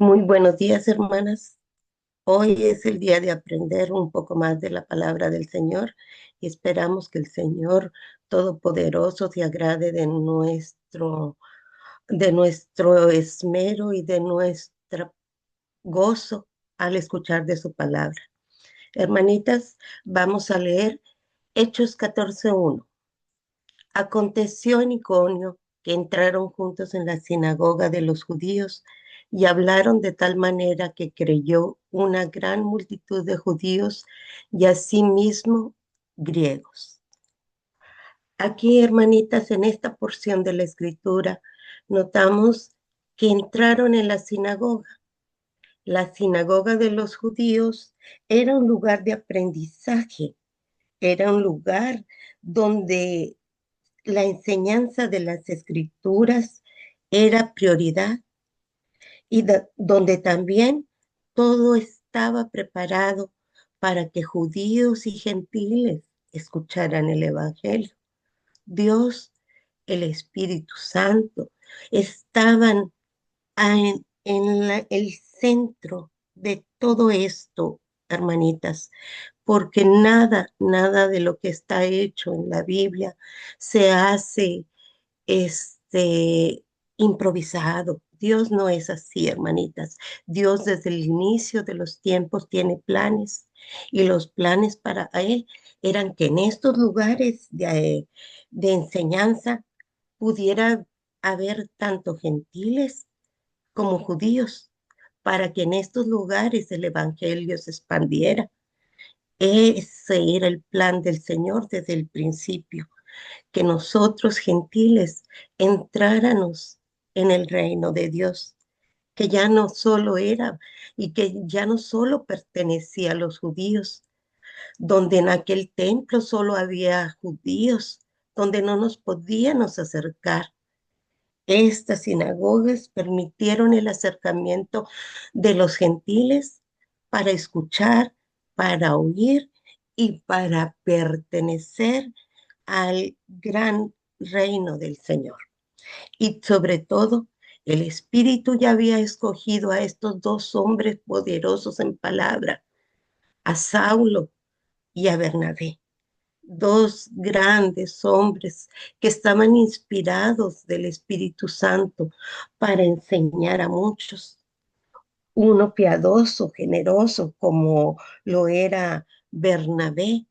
Muy buenos días, hermanas. Hoy es el día de aprender un poco más de la palabra del Señor y esperamos que el Señor Todopoderoso se agrade de nuestro esmero y de nuestro gozo al escuchar de su palabra. Hermanitas, vamos a leer Hechos 14:1. Aconteció en Iconio que entraron juntos en la sinagoga de los judíos y hablaron de tal manera que creyó una gran multitud de judíos y asimismo griegos. Aquí, hermanitas, en esta porción de la escritura, notamos que entraron en la sinagoga. La sinagoga de los judíos era un lugar de aprendizaje, era un lugar donde la enseñanza de las escrituras era prioridad y donde también todo estaba preparado para que judíos y gentiles escucharan el Evangelio. Dios, el Espíritu Santo, estaban en el centro de todo esto, hermanitas, porque nada de lo que está hecho en la Biblia se hace este, improvisado. Dios no es así, hermanitas. Dios desde el inicio de los tiempos tiene planes y los planes para Él eran que en estos lugares de enseñanza pudiera haber tanto gentiles como judíos, para que en estos lugares el Evangelio se expandiera. Ese era el plan del Señor desde el principio, que nosotros gentiles entráramos en el reino de Dios, que ya no solo era y que ya no solo pertenecía a los judíos, donde en aquel templo solo había judíos, donde no nos podíamos acercar. Estas sinagogas permitieron el acercamiento de los gentiles para escuchar, para oír y para pertenecer al gran reino del Señor. Y sobre todo, el Espíritu ya había escogido a estos dos hombres poderosos en palabra, a Saulo y a Bernabé, dos grandes hombres que estaban inspirados del Espíritu Santo para enseñar a muchos. Uno piadoso, generoso, como lo era Bernabé,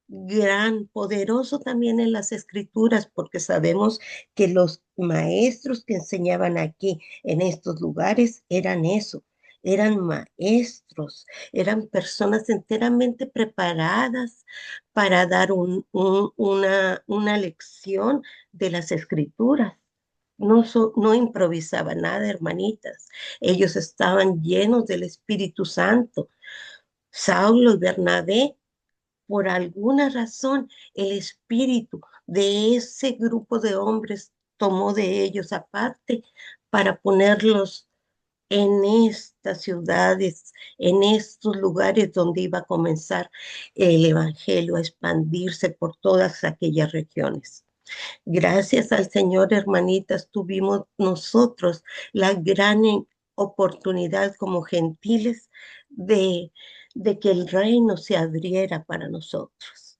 gran, poderoso también en las escrituras, porque sabemos que los maestros que enseñaban aquí en estos lugares eran eso, eran maestros, eran personas enteramente preparadas para dar una lección de las escrituras. No improvisaban nada, hermanitas. Ellos estaban llenos del Espíritu Santo. Saulo y Bernabé, por alguna razón, el espíritu de ese grupo de hombres tomó de ellos aparte para ponerlos en estas ciudades, en estos lugares donde iba a comenzar el evangelio a expandirse por todas aquellas regiones. Gracias al Señor, hermanitas, tuvimos nosotros la gran oportunidad como gentiles de, de que el reino se abriera para nosotros.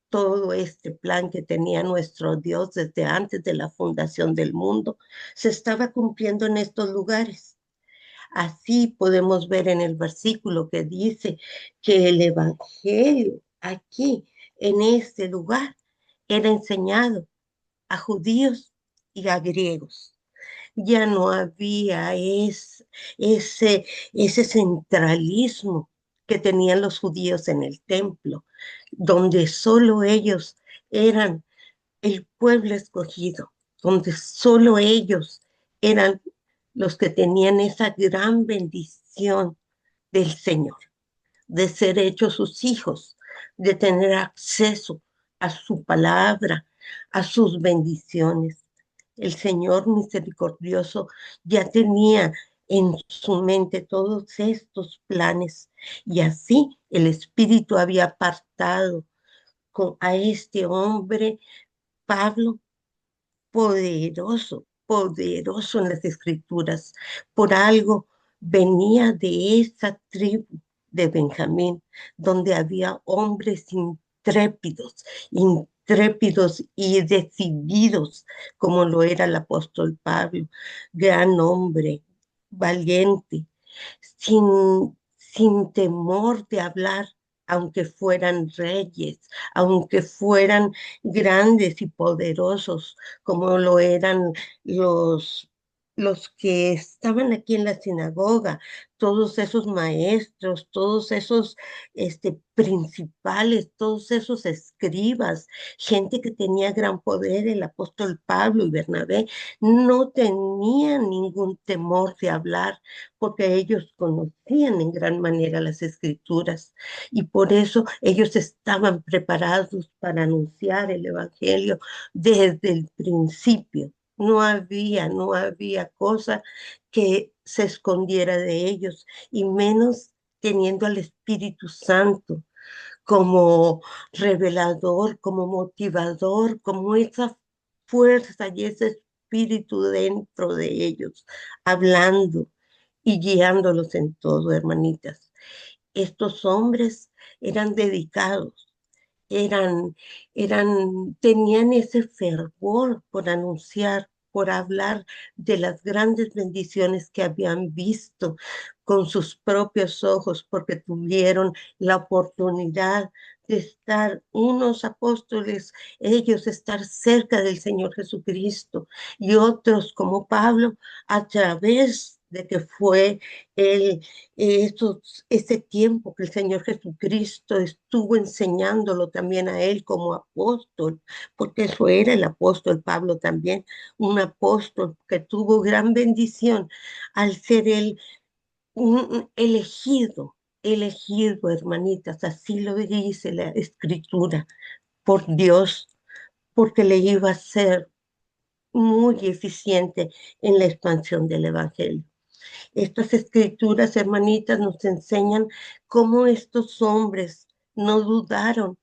Todo este plan que tenía nuestro Dios desde antes de la fundación del mundo se estaba cumpliendo en estos lugares. Así podemos ver en el versículo que dice que el Evangelio aquí, en este lugar, era enseñado a judíos y a griegos. Ya no había ese, ese centralismo que tenían los judíos en el templo, donde solo ellos eran el pueblo escogido, donde solo ellos eran los que tenían esa gran bendición del Señor, de ser hechos sus hijos, de tener acceso a su palabra, a sus bendiciones. El Señor misericordioso ya tenía en su mente todos estos planes y así el Espíritu había apartado a este hombre, Pablo, poderoso, poderoso en las escrituras. Por algo venía de esa tribu de Benjamín, donde había hombres intrépidos y decididos, como lo era el apóstol Pablo, gran hombre, valiente, sin temor de hablar, aunque fueran reyes, aunque fueran grandes y poderosos, como lo eran los, los que estaban aquí en la sinagoga, todos esos maestros, todos esos principales, todos esos escribas, gente que tenía gran poder, el apóstol Pablo y Bernabé, no tenían ningún temor de hablar porque ellos conocían en gran manera las escrituras y por eso ellos estaban preparados para anunciar el Evangelio desde el principio. No había cosa que se escondiera de ellos y menos teniendo al Espíritu Santo como revelador, como motivador, como esa fuerza y ese espíritu dentro de ellos, hablando y guiándolos en todo, hermanitas. Estos hombres eran dedicados, eran, tenían ese fervor por anunciar, por hablar de las grandes bendiciones que habían visto con sus propios ojos, porque tuvieron la oportunidad de estar unos apóstoles, ellos estar cerca del Señor Jesucristo y otros como Pablo a través de que fue el, ese tiempo que el Señor Jesucristo estuvo enseñándolo también a él como apóstol, porque eso era el apóstol Pablo también, un apóstol que tuvo gran bendición al ser él un elegido, hermanitas, así lo dice la escritura, por Dios, porque le iba a ser muy eficiente en la expansión del Evangelio. Estas escrituras, hermanitas, nos enseñan cómo estos hombres no dudaron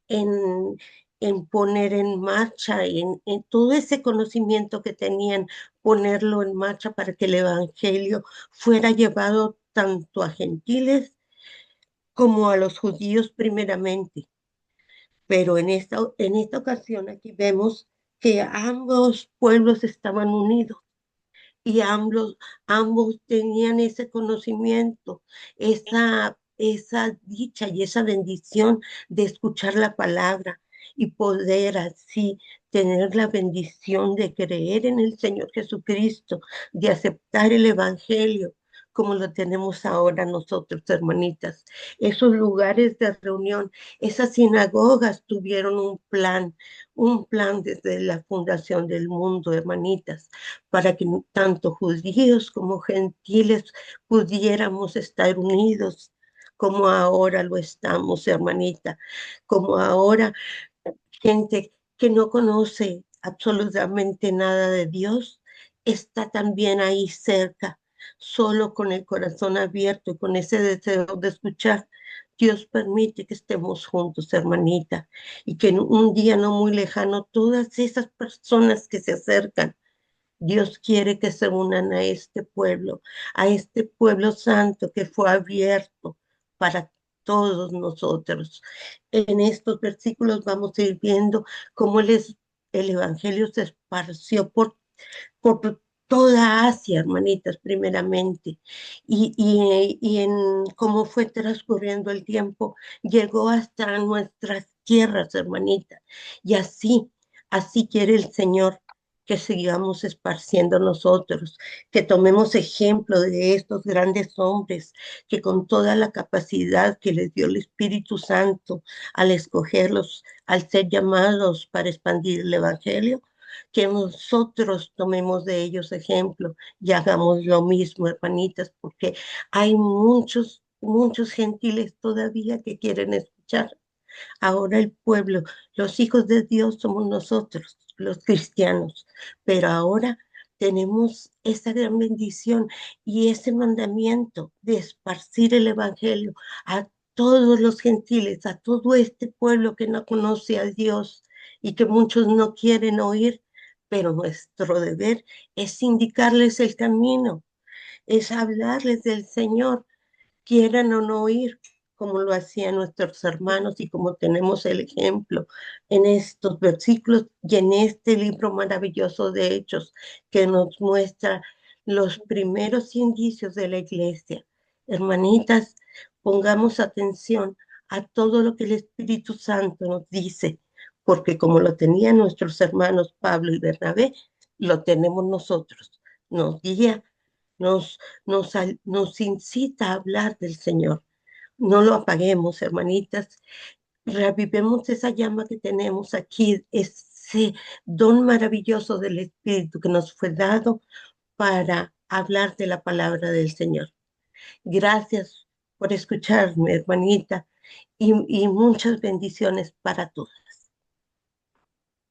en, en poner en marcha, en todo ese conocimiento que tenían, ponerlo en marcha para que el Evangelio fuera llevado tanto a gentiles como a los judíos primeramente. Pero en esta ocasión aquí vemos que ambos pueblos estaban unidos y ambos tenían ese conocimiento, esa dicha y esa bendición de escuchar la palabra y poder así tener la bendición de creer en el Señor Jesucristo, de aceptar el Evangelio como lo tenemos ahora nosotros, hermanitas. Esos lugares de reunión, esas sinagogas tuvieron un plan desde la fundación del mundo, hermanitas, para que tanto judíos como gentiles pudiéramos estar unidos como ahora lo estamos, hermanita, como ahora gente que no conoce absolutamente nada de Dios está también ahí cerca, solo con el corazón abierto y con ese deseo de escuchar. Dios permite que estemos juntos, hermanita, y que en un día no muy lejano todas esas personas que se acercan, Dios quiere que se unan a este pueblo santo que fue abierto para todos nosotros. En estos versículos vamos a ir viendo cómo el Evangelio se esparció por toda Asia, hermanitas, primeramente, y en cómo fue transcurriendo el tiempo, llegó hasta nuestras tierras, hermanitas, y así quiere el Señor que sigamos esparciendo nosotros, que tomemos ejemplo de estos grandes hombres que con toda la capacidad que les dio el Espíritu Santo al escogerlos, al ser llamados para expandir el Evangelio, que nosotros tomemos de ellos ejemplo y hagamos lo mismo, hermanitas, porque hay muchos gentiles todavía que quieren escuchar. Ahora el pueblo, los hijos de Dios somos nosotros, los cristianos, pero ahora tenemos esa gran bendición y ese mandamiento de esparcir el Evangelio a todos los gentiles, a todo este pueblo que no conoce a Dios y que muchos no quieren oír, pero nuestro deber es indicarles el camino, es hablarles del Señor, quieran o no oír, como lo hacían nuestros hermanos y como tenemos el ejemplo en estos versículos y en este libro maravilloso de Hechos que nos muestra los primeros indicios de la iglesia. Hermanitas, pongamos atención a todo lo que el Espíritu Santo nos dice, porque como lo tenían nuestros hermanos Pablo y Bernabé, lo tenemos nosotros. Nos guía, nos, nos incita a hablar del Señor. No lo apaguemos, hermanitas. Reavivemos esa llama que tenemos aquí, ese don maravilloso del Espíritu que nos fue dado para hablar de la palabra del Señor. Gracias por escucharme, hermanita, y muchas bendiciones para todos.